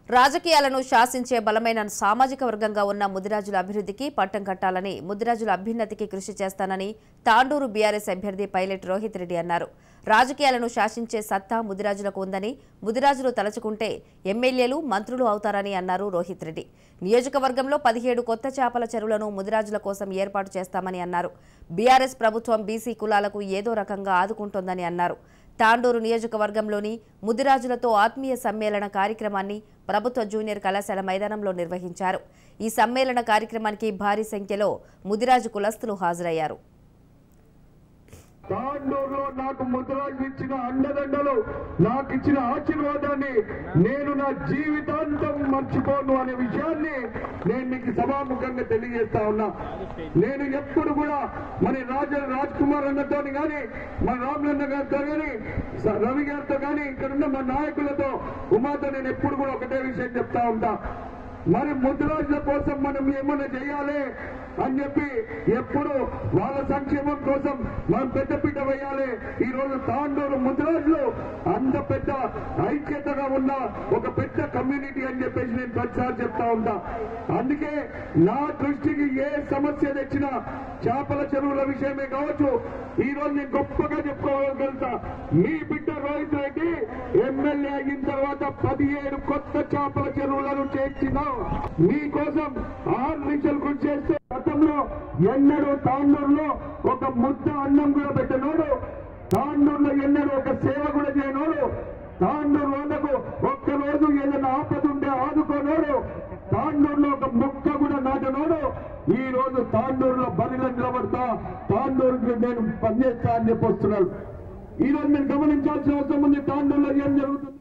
రాజకీయాలను శాసించే బలమైన సామాజిక వర్గంగా ఉన్న ముదిరాజుల అభివృద్ధికి పట్టం కట్టాలని, ముదిరాజుల అభ్యున్నతికి కృషి చేస్తానని తాండూరు బీఆర్ఎస్ అభ్యర్థి పైలట్ రోహిత్ రెడ్డి అన్నారు. రాజకీయాలను శాసించే సత్తా ముదిరాజులకు ఉందని, ముదిరాజులు తలచుకుంటే ఎమ్మెల్యేలు, మంత్రులు అవుతారని అన్నారు రోహిత్ రెడ్డి. నియోజకవర్గంలో 17 కొత్త చేపల చెరువులను ముదిరాజుల కోసం ఏర్పాటు చేస్తామని అన్నారు. బీఆర్ఎస్ ప్రభుత్వం బీసీ కులాలకు ఏదో రకంగా ఆదుకుంటోందని అన్నారు. తాండూరు నియోజకవర్గంలోని ముదిరాజులతో ఆత్మీయ సమ్మేళన కార్యక్రమాన్ని ప్రభుత్వ జూనియర్ కళాశాల మైదానంలో నిర్వహించారు. ఈ సమ్మేళన కార్యక్రమానికి భారీ సంఖ్యలో ముదిరాజు కులస్తులు హాజరయ్యారు. తాండూరులో నాకు ముదిరాజులు ఇచ్చిన అండదండలు, నాకు ఇచ్చిన ఆశీర్వాదాన్ని నేను నా జీవితాంతం మర్చిపోను అనే విషయాన్ని నేను మీకు సభాముఖంగా తెలియజేస్తా ఉన్నా. నేను ఎప్పుడు కూడా మన రాజ్ కుమార్ అన్నతో కానీ, మన రామలన్న గారితో కానీ, రవి గారితో కానీ, ఇక్కడున్న మన నాయకులతో, ఉమాతో నేను ఎప్పుడు కూడా ఒకటే విషయం చెప్తా ఉంటా. మరి ముదిరాజుల కోసం మనం ఏమన్నా చేయాలి అని చెప్పి ఎప్పుడు వాళ్ళ సంక్షేమం కోసం మనం పెద్దపీట వేయాలి. ఈ రోజు తాండూరు ముదిరాజులు అంత పెద్ద ఐక్యతగా ఉన్న ఒక పెద్ద కమ్యూనిటీ అని చెప్పేసి నేను ప్రతిసారి చెప్తా ఉంటా. అందుకే నా దృష్టికి ఏ సమస్య తెచ్చినా చేపల చెరువుల విషయమే కావచ్చు, ఈ రోజు నేను గొప్పగా చెప్పుకోగలుగుతా. మీ బిడ్డ రోహిత్ రెడ్డి ఎమ్మెల్యే అయిన తర్వాత 17 కొత్త చేపల చెరువులను చేర్చినా మీకోసం 6 నిమిషాలు కృషి చేస్తే గతంలో ఎన్నడూ తాండూరులో ఒక ముద్ద అన్నం కూడా పెట్టనోడు, తాండూరులో ఎన్నడూ ఒక సేవ కూడా చేయనోడు, తాండూరు వాళ్ళకు ఒక్కరోజు ఏదైనా ఆపదుంటే ఆదుకోనోడు, తాండూరులో ఒక ముక్క కూడా నాటనోడు ఈ రోజు తాండూరులో బలిలో నిలబడతా, తాండూరుకి నేను పనిచేస్తా అని చెప్పి వస్తున్నాడు. ఈ రోజు మీరు గమనించాల్సిన అవసరం ఉంది తాండూరులో ఏం జరుగుతుంది.